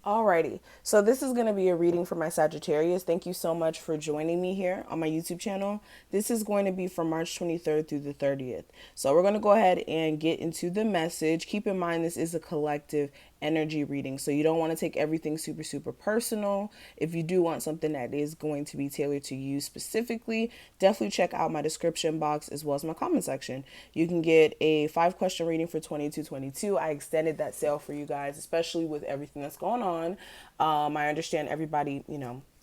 Alrighty, so this is going to be a reading for my Sagittarius. Thank you so much for joining me here on my YouTube channel. This is going to be from March 23rd through the 30th. So we're going to go ahead and get into the message. Keep in mind this is a collective energy reading, so you don't want to take everything super, super personal. If you do want something that is going to be tailored to you specifically, definitely check out my description box as well as my comment section. You can get a 5-question reading for $22.22. I extended that sale for you guys, especially with everything that's going on. I understand everybody,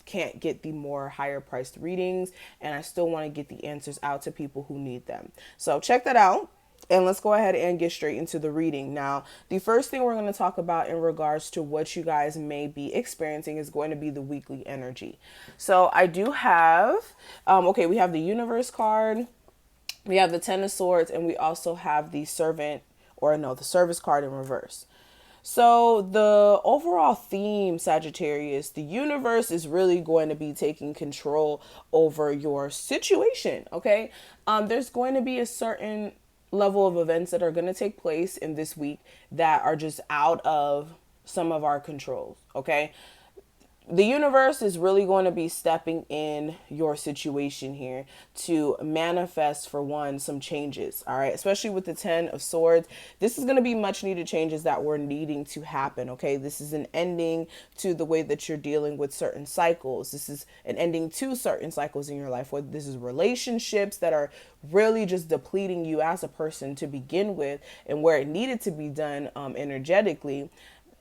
can't get the more higher priced readings, and I still want to get the answers out to people who need them. So check that out. And let's go ahead and get straight into the reading. Now, the first thing we're going to talk about in regards to what you guys may be experiencing is going to be the weekly energy. So I do have, okay, we have the universe card, we have the 10 of swords, and we also have the servant, or no, the service card in reverse. So the overall theme, Sagittarius, the universe is really going to be taking control over your situation. Okay. There's going to be a certain level of events that are going to take place in this week that are just out of some of our controls. Okay. The universe is really going to be stepping in your situation here to manifest, for one, some changes. All right, especially with the 10 of swords, this is going to be much needed changes that were needing to happen. Okay, this is an ending to the way that you're dealing with certain cycles. This is an ending to certain cycles in your life, whether this is relationships that are really just depleting you as a person to begin with, and where it needed to be done energetically,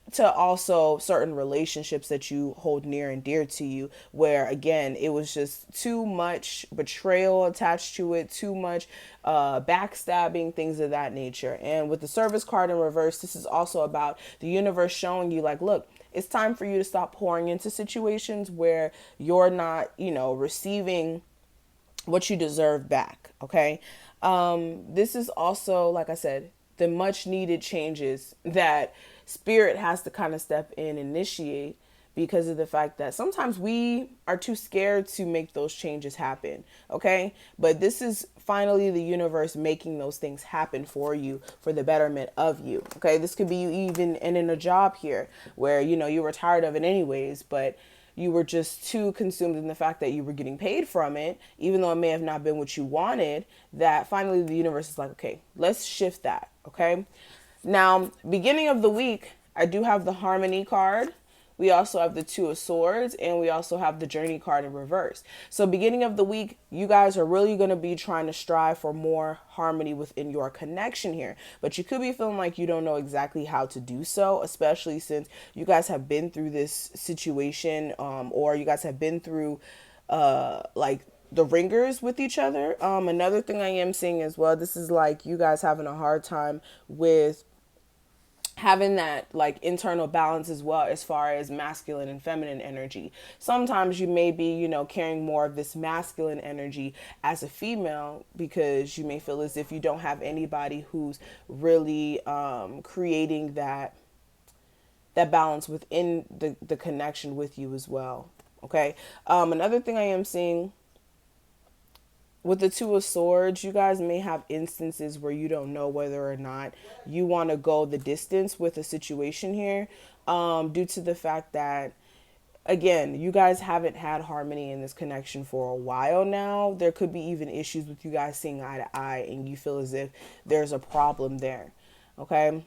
to also certain relationships that you hold near and dear to you, where again it was just too much betrayal attached to it, too much backstabbing, things of that nature. And with the service card in reverse, this is also about the universe showing you, like, look, it's time for you to stop pouring into situations where you're not, receiving what you deserve back. Okay. This is also, like I said, the much needed changes that spirit has to kind of step in and initiate, because of the fact that sometimes we are too scared to make those changes happen. Okay. But this is finally the universe making those things happen for you, for the betterment of you. Okay. This could be you even in a job here where, you were tired of it anyways, but you were just too consumed in the fact that you were getting paid from it, even though it may have not been what you wanted, that finally the universe is like, okay, let's shift that. Okay. Now, beginning of the week, I do have the harmony card. We also have the 2 of swords, and we also have the journey card in reverse. So beginning of the week, you guys are really going to be trying to strive for more harmony within your connection here. But you could be feeling like you don't know exactly how to do so, especially since you guys have been through this situation, or you guys have been through like the ringers with each other. Another thing I am seeing as well, this is like you guys having a hard time with having that like internal balance as well, as far as masculine and feminine energy. Sometimes you may be, carrying more of this masculine energy as a female, because you may feel as if you don't have anybody who's really creating that balance within the connection with you as well. Okay. Another thing I am seeing with the 2 of swords, you guys may have instances where you don't know whether or not you want to go the distance with a situation here, due to the fact that, again, you guys haven't had harmony in this connection for a while now. There could be even issues with you guys seeing eye to eye, and you feel as if there's a problem there. Okay.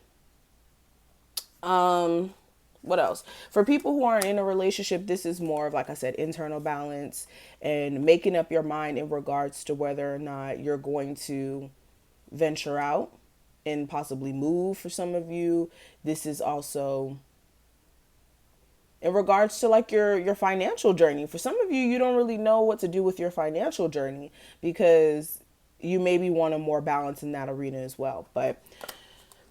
What else? For people who aren't in a relationship, this is more of, like I said, internal balance and making up your mind in regards to whether or not you're going to venture out and possibly move. For some of you, this is also in regards to like your financial journey. For some of you, you don't really know what to do with your financial journey, because you maybe want a more balance in that arena as well. But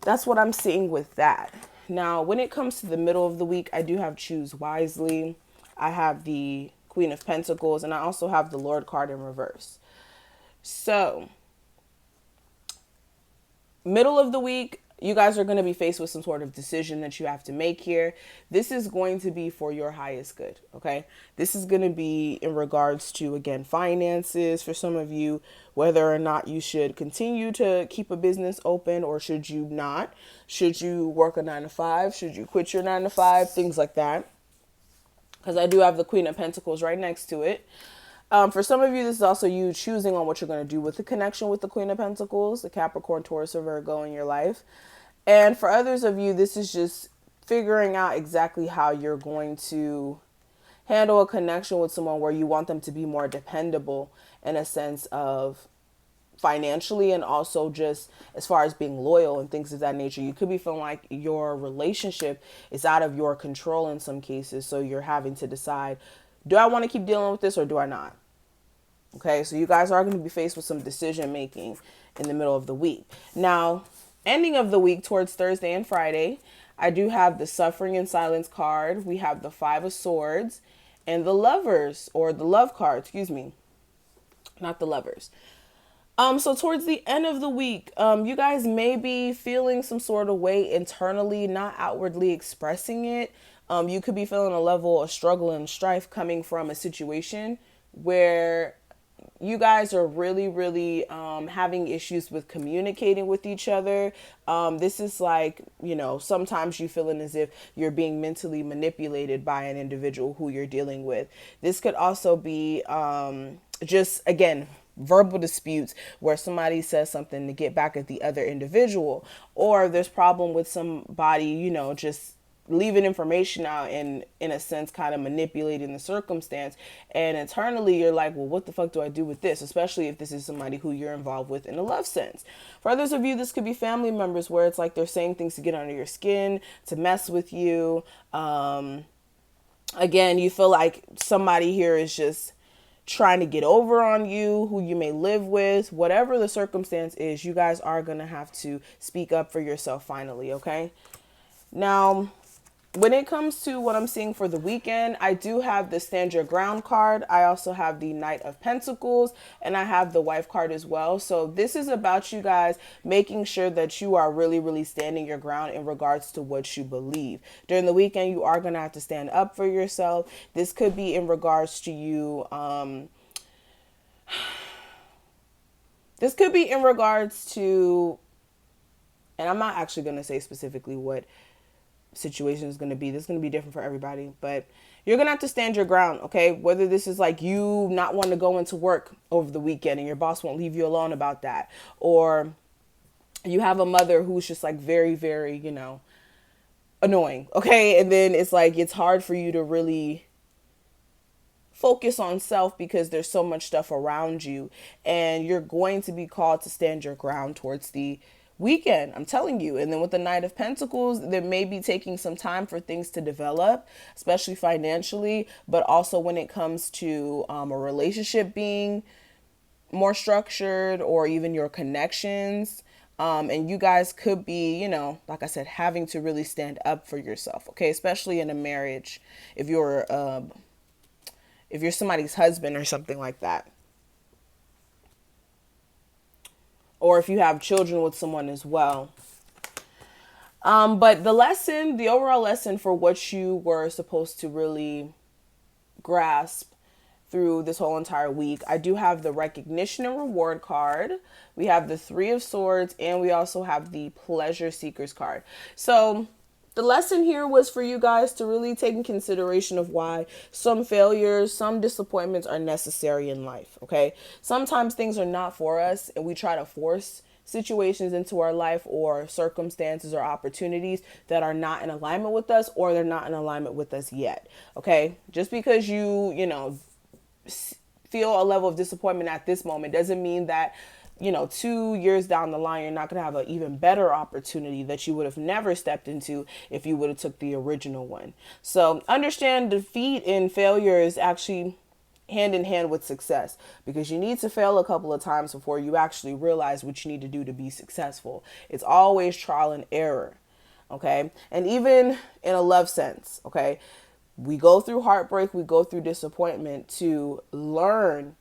that's what I'm seeing with that. Now, when it comes to the middle of the week, I do have choose wisely. I have the Queen of Pentacles, and I also have the Lord card in reverse. So, middle of the week, You guys are going to be faced with some sort of decision that you have to make here. This is going to be for your highest good, okay? This is going to be in regards to, again, finances for some of you, whether or not you should continue to keep a business open or should you not. Should you work a 9 to 5? Should you quit your 9 to 5? Things like that. Because I do have the Queen of Pentacles right next to it. For some of you, this is also you choosing on what you're going to do with the connection with the Queen of Pentacles, the Capricorn, Taurus, or Virgo in your life. And for others of you, this is just figuring out exactly how you're going to handle a connection with someone where you want them to be more dependable in a sense of financially and also just as far as being loyal and things of that nature. You could be feeling like your relationship is out of your control in some cases. So you're having to decide, do I want to keep dealing with this or do I not? Okay, so you guys are going to be faced with some decision making in the middle of the week. Now, ending of the week towards Thursday and Friday, I do have the Suffering in Silence card. We have the Five of Swords and the Lovers, or the Love card, excuse me, not the Lovers. So towards the end of the week, you guys may be feeling some sort of way internally, not outwardly expressing it. You could be feeling a level of struggle and strife coming from a situation where you guys are really having issues with communicating with each other. This is like, sometimes you feeling as if you're being mentally manipulated by an individual who you're dealing with. This could also be just, again, verbal disputes where somebody says something to get back at the other individual, or there's problem with somebody, just leaving information out and in a sense kind of manipulating the circumstance, and internally you're like, well, what the fuck do I do with this, especially if this is somebody who you're involved with in a love sense. For others of you, this could be family members where it's like they're saying things to get under your skin, to mess with you. Again, you feel like somebody here is just trying to get over on you, who you may live with. Whatever the circumstance is, you guys are going to have to speak up for yourself finally, okay? Now, when it comes to what I'm seeing for the weekend, I do have the Stand Your Ground card. I also have the Knight of Pentacles, and I have the Wife card as well. So this is about you guys making sure that you are really standing your ground in regards to what you believe. During the weekend, you are going to have to stand up for yourself. This could be in regards to you. This could be in regards to, and I'm not actually going to say specifically what situation is going to be. This is going to be different for everybody, but you're going to have to stand your ground, okay? Whether this is like you not wanting to go into work over the weekend and your boss won't leave you alone about that, or you have a mother who's just like very annoying, okay? And then it's like it's hard for you to really focus on self because there's so much stuff around you, and you're going to be called to stand your ground towards the weekend, I'm telling you. And then with the Knight of Pentacles, there may be taking some time for things to develop, especially financially, but also when it comes to a relationship being more structured, or even your connections. And you guys could be, like I said, having to really stand up for yourself, okay? Especially in a marriage, if you're somebody's husband or something like that. Or if you have children with someone as well. But the overall lesson for what you were supposed to really grasp through this whole entire week, I do have the Recognition and Reward card. We have the Three of Swords, and we also have the Pleasure Seekers card. So the lesson here was for you guys to really take in consideration of why some failures, some disappointments are necessary in life, okay? Sometimes things are not for us, and we try to force situations into our life, or circumstances or opportunities that are not in alignment with us, or they're not in alignment with us yet, okay? Just because you feel a level of disappointment at this moment doesn't mean that 2 years down the line, you're not going to have an even better opportunity that you would have never stepped into if you would have took the original one. So understand defeat and failure is actually hand in hand with success, because you need to fail a couple of times before you actually realize what you need to do to be successful. It's always trial and error. Okay. And even in a love sense, okay, we go through heartbreak, we go through disappointment to learn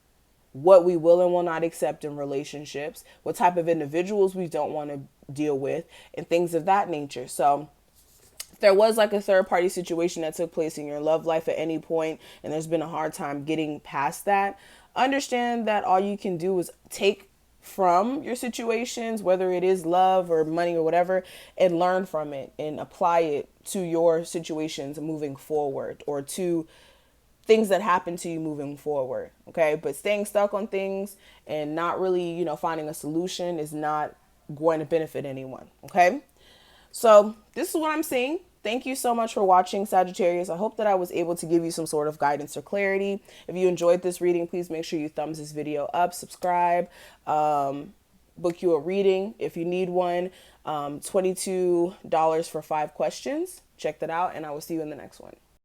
what we will and will not accept in relationships, what type of individuals we don't want to deal with, and things of that nature. So if there was like a third party situation that took place in your love life at any point and there's been a hard time getting past that, understand that all you can do is take from your situations, whether it is love or money or whatever, and learn from it and apply it to your situations moving forward, or to things that happen to you moving forward. Okay. But staying stuck on things and not really, finding a solution is not going to benefit anyone. Okay. So this is what I'm seeing. Thank you so much for watching, Sagittarius. I hope that I was able to give you some sort of guidance or clarity. If you enjoyed this reading, please make sure you thumbs this video up, subscribe, book you a reading if you need one. $22 for 5 questions. Check that out, and I will see you in the next one.